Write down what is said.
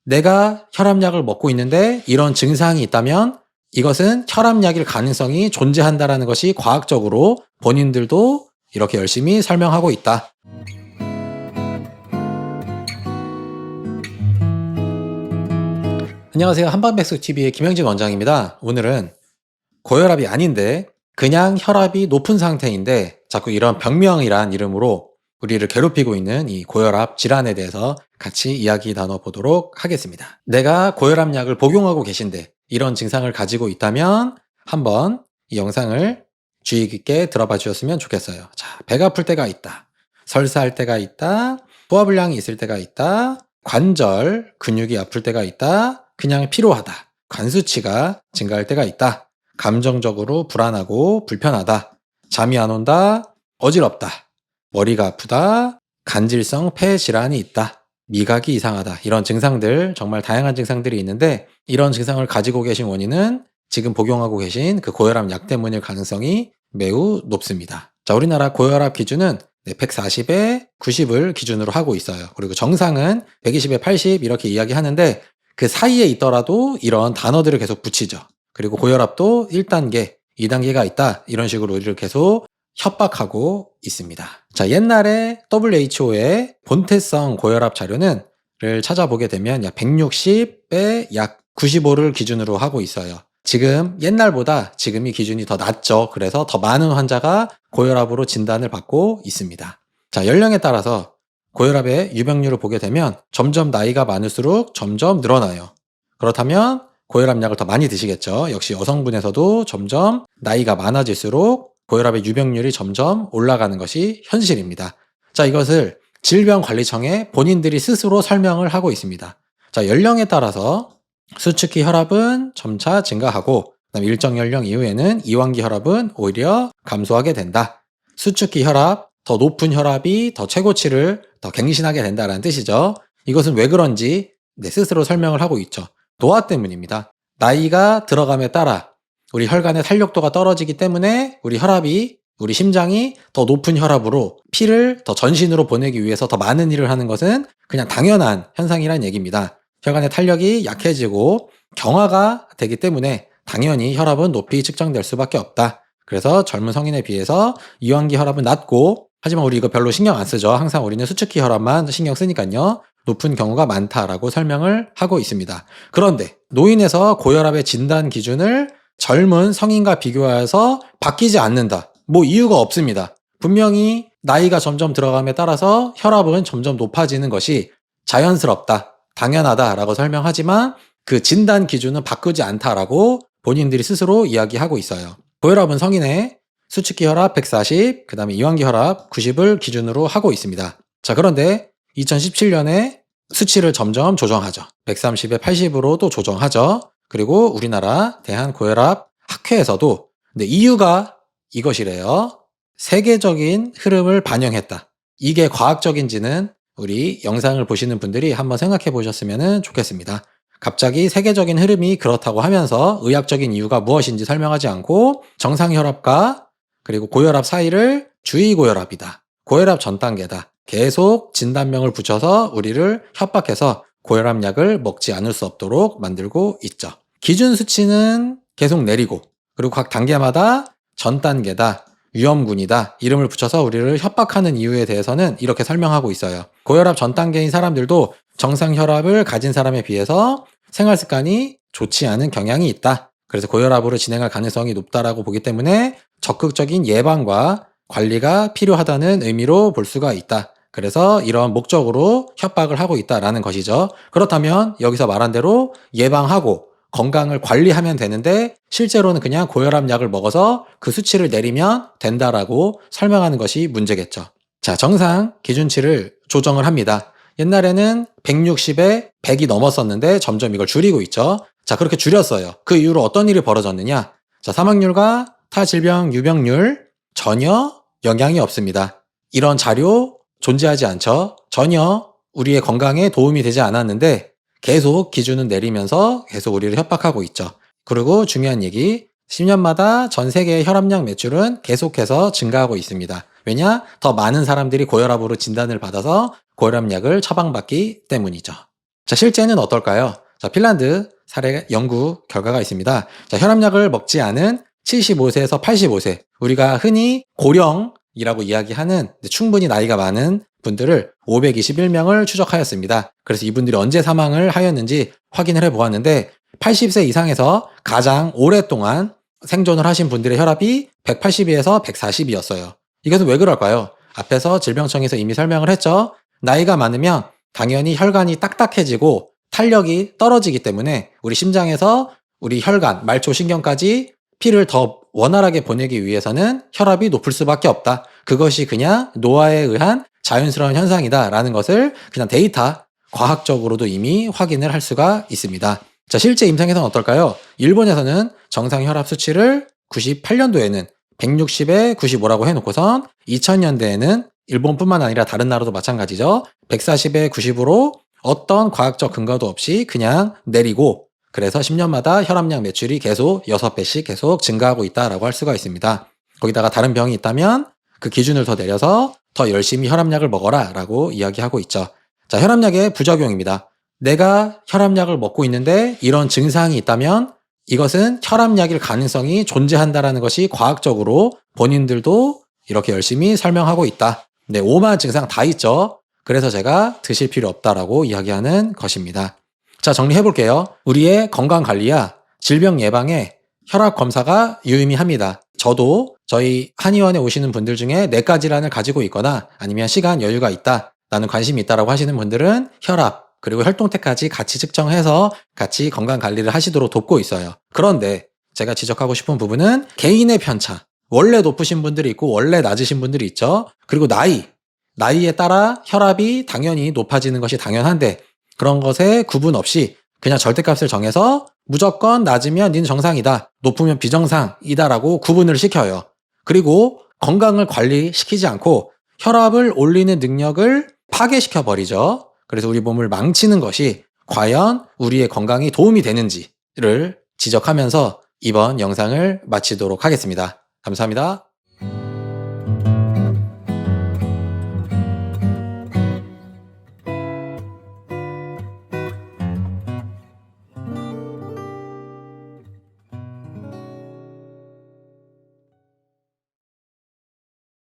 내가 혈압약을 먹고 있는데 이런 증상이 있다면 이것은 혈압약일 가능성이 존재한다라는 것이 과학적으로 본인들도 이렇게 열심히 설명하고 있다. 안녕하세요. 한방백숙TV의 김영진 원장입니다. 오늘은 고혈압이 아닌데 그냥 혈압이 높은 상태인데 자꾸 이런 병명이란 이름으로 우리를 괴롭히고 있는 이 고혈압 질환에 대해서 같이 이야기 나눠보도록 하겠습니다. 내가 고혈압 약을 복용하고 계신데 이런 증상을 가지고 있다면 한번 이 영상을 주의 깊게 들어봐 주셨으면 좋겠어요. 자, 배가 아플 때가 있다. 설사할 때가 있다. 소화불량이 있을 때가 있다. 관절, 근육이 아플 때가 있다. 그냥 피로하다. 간 수치가 증가할 때가 있다. 감정적으로 불안하고 불편하다. 잠이 안 온다. 어지럽다. 머리가 아프다. 간질성 폐 질환이 있다. 미각이 이상하다. 이런 증상들, 정말 다양한 증상들이 있는데 이런 증상을 가지고 계신 원인은 지금 복용하고 계신 그 고혈압 약 때문일 가능성이 매우 높습니다. 자, 우리나라 고혈압 기준은 140에 90을 기준으로 하고 있어요. 그리고 정상은 120에 80 이렇게 이야기하는데 그 사이에 있더라도 이런 단어들을 계속 붙이죠. 그리고 고혈압도 1단계, 2단계가 있다. 이런 식으로 우리를 계속 협박하고 있습니다. 자, 옛날에 WHO의 본태성 고혈압 자료는 찾아보게 되면 약 160에 약 95를 기준으로 하고 있어요. 지금 옛날보다 지금이 기준이 더 낮죠. 그래서 더 많은 환자가 고혈압으로 진단을 받고 있습니다. 자, 연령에 따라서 고혈압의 유병률을 보게 되면 점점 나이가 많을수록 점점 늘어나요. 그렇다면 고혈압 약을 더 많이 드시겠죠. 역시 여성분에서도 점점 나이가 많아질수록 고혈압의 유병률이 점점 올라가는 것이 현실입니다. 자, 이것을 질병관리청에 본인들이 스스로 설명을 하고 있습니다. 자, 연령에 따라서 수축기 혈압은 점차 증가하고 그다음에 일정 연령 이후에는 이완기 혈압은 오히려 감소하게 된다. 수축기 혈압, 더 높은 혈압이 더 최고치를 더 갱신하게 된다는 뜻이죠. 이것은 왜 그런지 스스로 설명을 하고 있죠. 노화 때문입니다. 나이가 들어감에 따라 우리 혈관의 탄력도가 떨어지기 때문에 우리 혈압이, 우리 심장이 더 높은 혈압으로 피를 더 전신으로 보내기 위해서 더 많은 일을 하는 것은 그냥 당연한 현상이란 얘기입니다. 혈관의 탄력이 약해지고 경화가 되기 때문에 당연히 혈압은 높이 측정될 수밖에 없다. 그래서 젊은 성인에 비해서 이완기 혈압은 낮고, 하지만 우리 이거 별로 신경 안 쓰죠. 항상 우리는 수축기 혈압만 신경 쓰니까요. 높은 경우가 많다라고 설명을 하고 있습니다. 그런데 노인에서 고혈압의 진단 기준을 젊은 성인과 비교해서 바뀌지 않는다. 뭐 이유가 없습니다. 분명히 나이가 점점 들어감에 따라서 혈압은 점점 높아지는 것이 자연스럽다, 당연하다라고 설명하지만 그 진단 기준은 바꾸지 않다라고 본인들이 스스로 이야기하고 있어요. 고혈압은 성인의 수축기 혈압 140, 그 다음에 이완기 혈압 90을 기준으로 하고 있습니다. 자, 그런데 2017년에 수치를 점점 조정하죠. 130에 80으로 또 조정하죠. 그리고 우리나라 대한고혈압 학회에서도 이유가 이것이래요. 세계적인 흐름을 반영했다. 이게 과학적인지는 우리 영상을 보시는 분들이 한번 생각해 보셨으면 좋겠습니다. 갑자기 세계적인 흐름이 그렇다고 하면서 의학적인 이유가 무엇인지 설명하지 않고 정상혈압과 그리고 고혈압 사이를 주의고혈압이다, 고혈압 전 단계다, 계속 진단명을 붙여서 우리를 협박해서 고혈압 약을 먹지 않을 수 없도록 만들고 있죠. 기준 수치는 계속 내리고 그리고 각 단계마다 전 단계다, 위험군이다 이름을 붙여서 우리를 협박하는 이유에 대해서는 이렇게 설명하고 있어요. 고혈압 전 단계인 사람들도 정상 혈압을 가진 사람에 비해서 생활 습관이 좋지 않은 경향이 있다. 그래서 고혈압으로 진행할 가능성이 높다라고 보기 때문에 적극적인 예방과 관리가 필요하다는 의미로 볼 수가 있다. 그래서 이런 목적으로 협박을 하고 있다라는 것이죠. 그렇다면 여기서 말한 대로 예방하고 건강을 관리하면 되는데 실제로는 그냥 고혈압 약을 먹어서 그 수치를 내리면 된다라고 설명하는 것이 문제겠죠. 자, 정상 기준치를 조정을 합니다. 옛날에는 160에 100이 넘었었는데 점점 이걸 줄이고 있죠. 자, 그렇게 줄였어요. 그 이후로 어떤 일이 벌어졌느냐? 자, 사망률과 타 질병 유병률 전혀 영향이 없습니다. 이런 자료 존재하지 않죠. 전혀 우리의 건강에 도움이 되지 않았는데 계속 기준은 내리면서 계속 우리를 협박하고 있죠. 그리고 중요한 얘기, 10년마다 전 세계의 혈압약 매출은 계속해서 증가하고 있습니다. 왜냐? 더 많은 사람들이 고혈압으로 진단을 받아서 고혈압약을 처방받기 때문이죠. 자, 실제는 어떨까요? 자, 핀란드 사례 연구 결과가 있습니다. 자, 혈압약을 먹지 않은 75세에서 85세, 우리가 흔히 고령이라고 이야기하는 충분히 나이가 많은 분들을 521명을 추적하였습니다. 그래서 이분들이 언제 사망을 하였는지 확인을 해보았는데 80세 이상에서 가장 오랫동안 생존을 하신 분들의 혈압이 180에서 140이었어요. 이것은 왜 그럴까요? 앞에서 질병청에서 이미 설명을 했죠. 나이가 많으면 당연히 혈관이 딱딱해지고 탄력이 떨어지기 때문에 우리 심장에서 우리 혈관, 말초신경까지 피를 더 원활하게 보내기 위해서는 혈압이 높을 수밖에 없다. 그것이 그냥 노화에 의한 자연스러운 현상이다라는 것을 그냥 데이터, 과학적으로도 이미 확인을 할 수가 있습니다. 자, 실제 임상에서는 어떨까요? 일본에서는 정상 혈압 수치를 98년도에는 160에 95라고 해놓고선 2000년대에는 일본뿐만 아니라 다른 나라도 마찬가지죠. 140에 90으로 어떤 과학적 근거도 없이 그냥 내리고, 그래서 10년마다 혈압약 매출이 계속 6배씩 계속 증가하고 있다라고 할 수가 있습니다. 거기다가 다른 병이 있다면 그 기준을 더 내려서 더 열심히 혈압약을 먹어라 라고 이야기하고 있죠. 자, 혈압약의 부작용입니다. 내가 혈압약을 먹고 있는데 이런 증상이 있다면 이것은 혈압약일 가능성이 존재한다라는 것이 과학적으로 본인들도 이렇게 열심히 설명하고 있다. 네, 오만 증상 다 있죠. 그래서 제가 드실 필요 없다라고 이야기하는 것입니다. 자, 정리해볼게요. 우리의 건강관리야 질병 예방에 혈압 검사가 유의미합니다. 저도 저희 한의원에 오시는 분들 중에 내과 질환을 가지고 있거나 아니면 시간 여유가 있다, 나는 관심이 있다라고 하시는 분들은 혈압 그리고 혈동태까지 같이 측정해서 같이 건강관리를 하시도록 돕고 있어요. 그런데 제가 지적하고 싶은 부분은 개인의 편차. 원래 높으신 분들이 있고 원래 낮으신 분들이 있죠. 그리고 나이에 따라 혈압이 당연히 높아지는 것이 당연한데 그런 것에 구분 없이 그냥 절대값을 정해서 무조건 낮으면 닌 정상이다, 높으면 비정상이다라고 구분을 시켜요. 그리고 건강을 관리시키지 않고 혈압을 올리는 능력을 파괴시켜버리죠. 그래서 우리 몸을 망치는 것이 과연 우리의 건강에 도움이 되는지를 지적하면서 이번 영상을 마치도록 하겠습니다. 감사합니다.